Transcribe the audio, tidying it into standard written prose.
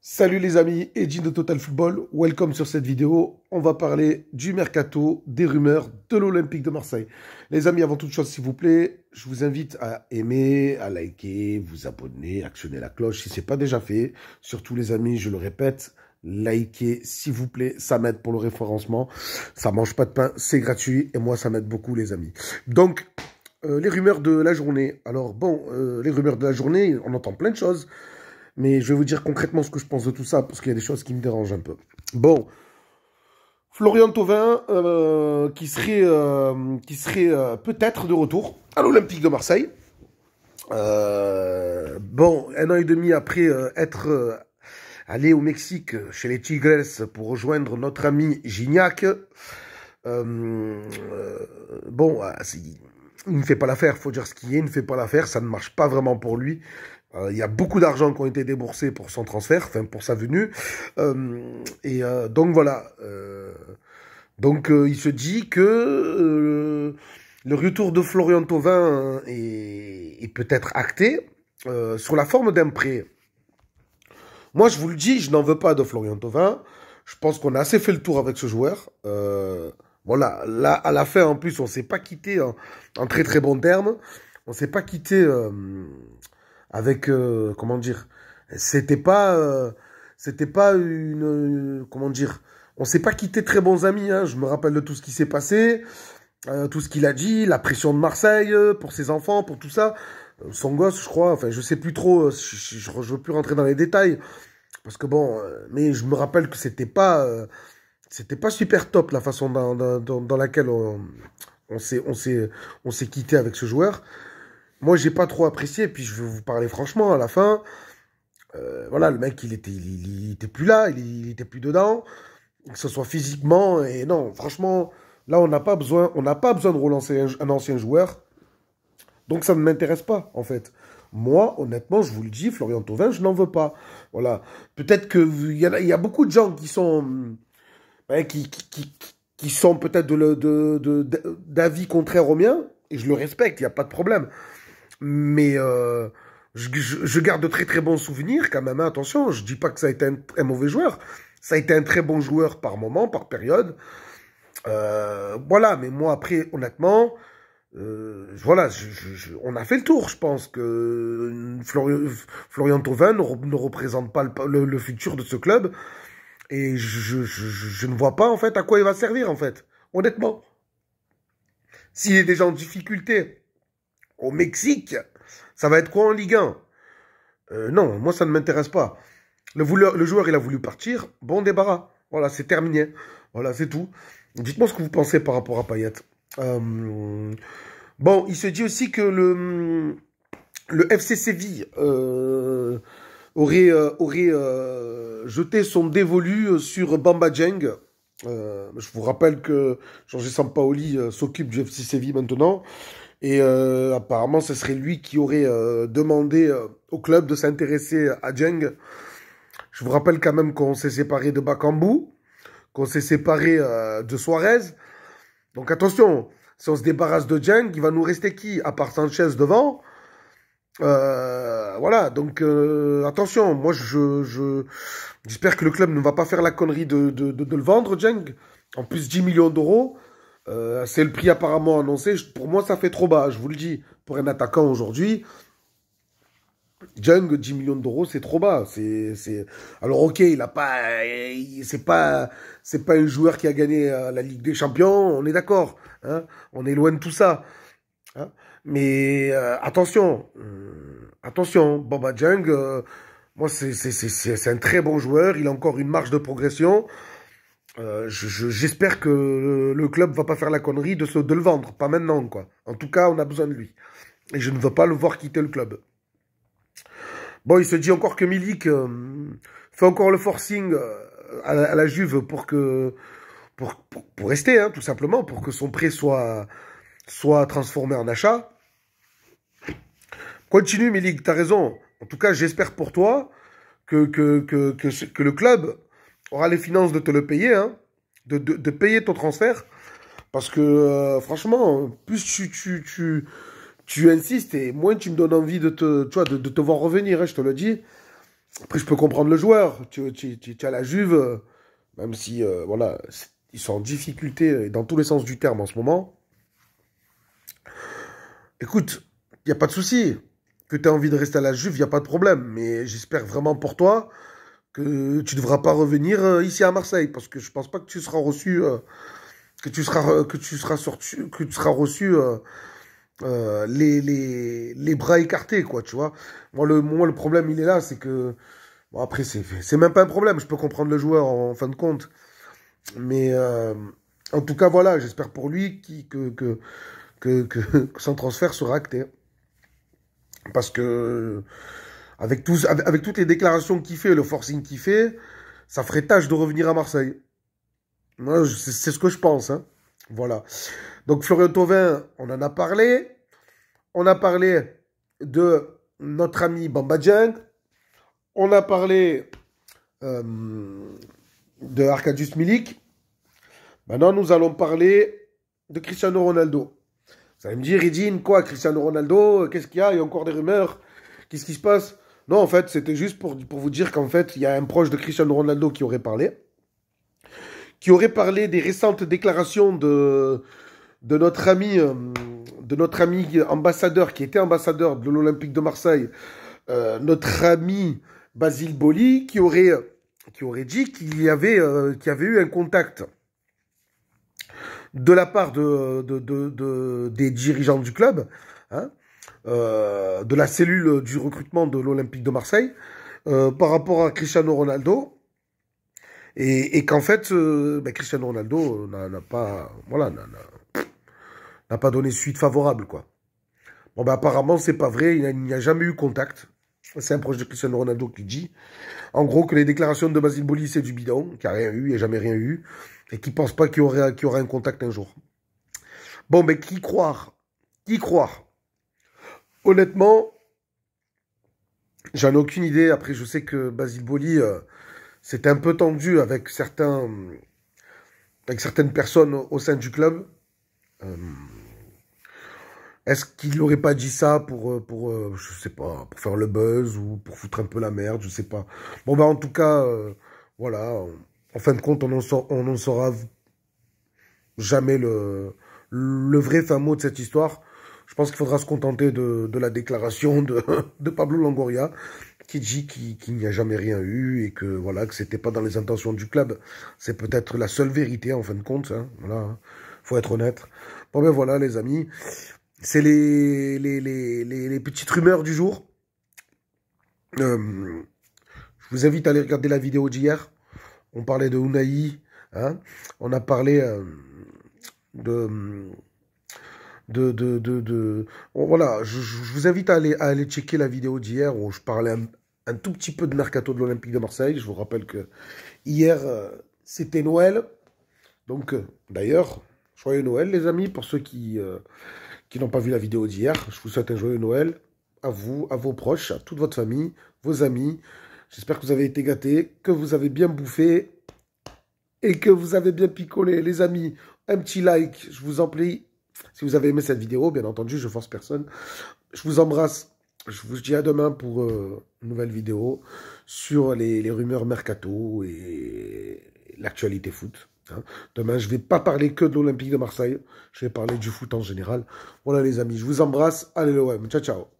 Salut les amis, Edgy de Total Football, welcome sur cette vidéo. On va parler du mercato, des rumeurs de l'Olympique de Marseille. Les amis, avant toute chose, s'il vous plaît, je vous invite à aimer, à liker, vous abonner, actionner la cloche si ce n'est pas déjà fait. Surtout les amis, je le répète, likez s'il vous plaît, ça m'aide pour le référencement. Ça mange pas de pain, c'est gratuit et moi ça m'aide beaucoup les amis. Donc, les rumeurs de la journée. Alors bon, les rumeurs de la journée, on entend plein de choses. Mais je vais vous dire concrètement ce que je pense de tout ça, parce qu'il y a des choses qui me dérangent un peu. Bon, Florian Thauvin, qui serait peut-être de retour à l'Olympique de Marseille. Bon, 1 an et demi après être allé au Mexique chez les Tigres pour rejoindre notre ami Gignac. Bon, il ne fait pas l'affaire, faut dire ce qu'il est, il ne fait pas l'affaire, ça ne marche pas vraiment pour lui. Il y a beaucoup d'argent qui ont été déboursés pour son transfert, enfin pour sa venue. Donc voilà. Il se dit que le retour de Florian Thauvin est peut-être acté sur la forme d'un prêt. Moi, je vous le dis, je n'en veux pas de Florian Thauvin. Je pense qu'on a assez fait le tour avec ce joueur. Voilà, là, à la fin, en plus, on ne s'est pas quitté en très très bons termes. On ne s'est pas quitté avec, comment dire, c'était pas une, comment dire, on s'est pas quitté très bons amis, hein. Je me rappelle de tout ce qui s'est passé, tout ce qu'il a dit, la pression de Marseille pour ses enfants, pour tout ça. Son gosse, je crois, enfin, je sais plus trop, je veux plus rentrer dans les détails, parce que bon, mais je me rappelle que c'était pas super top la façon dans laquelle on s'est quitté avec ce joueur. Moi, j'ai pas trop apprécié, puis je vais vous parler franchement, à la fin, voilà, le mec, il était plus là, il était plus dedans, que ce soit physiquement, et non, franchement, là, on n'a pas besoin de relancer un ancien joueur, donc ça ne m'intéresse pas, en fait. Moi, honnêtement, je vous le dis, Florian Thauvin, je n'en veux pas. Voilà. Peut-être qu'il y a beaucoup de gens qui sont, ouais, qui sont peut-être d'avis contraire au mien, et je le respecte, il n'y a pas de problème. Mais je garde de très très bons souvenirs quand même, hein, attention, je dis pas que ça a été un mauvais joueur, ça a été un très bon joueur par moment, par période. Voilà, mais moi après, honnêtement, voilà, on a fait le tour, je pense que Florian Thauvin ne représente pas le futur de ce club, et je ne vois pas en fait à quoi il va servir en fait, honnêtement. S'il est déjà en difficulté au Mexique, ça va être quoi en Ligue 1? Non, moi ça ne m'intéresse pas. Le joueur, il a voulu partir, bon débarras. Voilà, c'est terminé. Voilà, c'est tout. Dites-moi ce que vous pensez par rapport à Payet. Bon, il se dit aussi que le FC Séville aurait jeté son dévolu sur Bamba Dieng. Je vous rappelle que Jorge Sampaoli s'occupe du FC Séville maintenant. Et apparemment, ce serait lui qui aurait demandé au club de s'intéresser à Dieng. Je vous rappelle quand même qu'on s'est séparé de Bakambu, qu'on s'est séparé de Suarez. Donc attention, si on se débarrasse de Dieng, il va nous rester qui? À part Sanchez devant. Voilà, donc attention, moi j'espère que le club ne va pas faire la connerie de le vendre, Dieng. En plus, 10 millions d'euros. C'est le prix apparemment annoncé. Pour moi, ça fait trop bas, je vous le dis. Pour un attaquant aujourd'hui, Dieng, 10 millions d'euros, c'est trop bas. Alors, ok, il a pas, c'est pas un joueur qui a gagné la Ligue des Champions, on est d'accord. Hein, on est loin de tout ça. Hein, mais attention, Bamba Dieng, moi, c'est un très bon joueur. Il a encore une marge de progression. J'espère que le club va pas faire la connerie de le vendre, pas maintenant, quoi. En tout cas, on a besoin de lui. Et je ne veux pas le voir quitter le club. Bon, il se dit encore que Milik fait encore le forcing à la Juve pour rester, hein, tout simplement, pour que son prêt soit transformé en achat. Continue, Milik, t'as raison. En tout cas, j'espère pour toi que le club aura les finances de te le payer, hein, de payer ton transfert. Parce que, franchement, plus tu insistes et moins tu me donnes envie de te voir revenir, hein, je te le dis. Après, je peux comprendre le joueur. Tu as la Juve, même si, voilà, ils sont en difficulté dans tous les sens du terme en ce moment. Écoute, il n'y a pas de souci. Que tu as envie de rester à la Juve, il n'y a pas de problème. Mais j'espère vraiment pour toi que tu ne devras pas revenir ici à Marseille. Parce que je pense pas que tu seras reçu, que tu seras reçu les bras écartés, quoi, tu vois. Moi, le problème, il est là, c'est que... Bon, après, c'est même pas un problème. Je peux comprendre le joueur en fin de compte. Mais en tout cas, voilà, j'espère pour lui que son transfert sera acté. Parce que avec toutes les déclarations qu'il fait, le forcing qu'il fait, ça ferait tâche de revenir à Marseille. Moi, c'est ce que je pense. Hein. Voilà. Donc, Florian Thauvin, on en a parlé. On a parlé de notre ami Bamba Dieng. On a parlé de Arkadiusz Milik. Maintenant, nous allons parler de Cristiano Ronaldo. Vous allez me dire, Edine, quoi, Cristiano Ronaldo, qu'est-ce qu'il y a? Il y a encore des rumeurs. Qu'est-ce qui se passe? Non, en fait, c'était juste pour vous dire qu'en fait, il y a un proche de Cristiano Ronaldo qui aurait parlé. Qui aurait parlé des récentes déclarations de notre ami ambassadeur, qui était ambassadeur de l'Olympique de Marseille, notre ami Basile Boli, qui aurait dit qu'il y avait eu un contact de la part des dirigeants du club, hein, de la cellule du recrutement de l'Olympique de Marseille, par rapport à Cristiano Ronaldo, et qu'en fait, Cristiano Ronaldo n'a pas, voilà, n'a pas donné suite favorable, quoi. Bon, apparemment, c'est pas vrai, il n'y a jamais eu contact. C'est un proche de Cristiano Ronaldo qui dit, en gros, que les déclarations de Basile Boli, c'est du bidon, qu'il n'y a rien eu, il n'y a jamais rien eu, et qu'il ne pense pas qu'il y aura un contact un jour. Bon, mais qui croire? Qui croire? Honnêtement, j'en ai aucune idée. Après, je sais que Basile Boli, c'était un peu tendu avec certaines personnes au sein du club. Est-ce qu'il n'aurait pas dit ça je sais pas, pour faire le buzz ou pour foutre un peu la merde, je sais pas. Bon, en tout cas, voilà. En fin de compte, on n'en saura jamais le vrai fin mot de cette histoire. Je pense qu'il faudra se contenter de la déclaration de Pablo Longoria, qui dit qu'il n'y a jamais rien eu et que voilà, que c'était pas dans les intentions du club. C'est peut-être la seule vérité en fin de compte. Hein, voilà, hein. Faut être honnête. Bon ben voilà les amis, c'est les petites rumeurs du jour. Je vous invite à aller regarder la vidéo d'hier. On parlait de Unai, hein. On a parlé voilà, je vous invite à aller checker la vidéo d'hier où je parlais un tout petit peu de mercato de l'Olympique de Marseille. Je vous rappelle que hier, c'était Noël. Donc, d'ailleurs, joyeux Noël, les amis, pour ceux qui n'ont pas vu la vidéo d'hier. Je vous souhaite un joyeux Noël à vous, à vos proches, à toute votre famille, vos amis. J'espère que vous avez été gâtés, que vous avez bien bouffé et que vous avez bien picolé. Les amis, un petit like, je vous en prie. Si vous avez aimé cette vidéo, bien entendu, je force personne. Je vous embrasse. Je vous dis à demain pour une nouvelle vidéo sur les rumeurs mercato et l'actualité foot. Hein. Demain, je ne vais pas parler que de l'Olympique de Marseille. Je vais parler du foot en général. Voilà les amis, je vous embrasse. Allez l'OM. Ciao, ciao.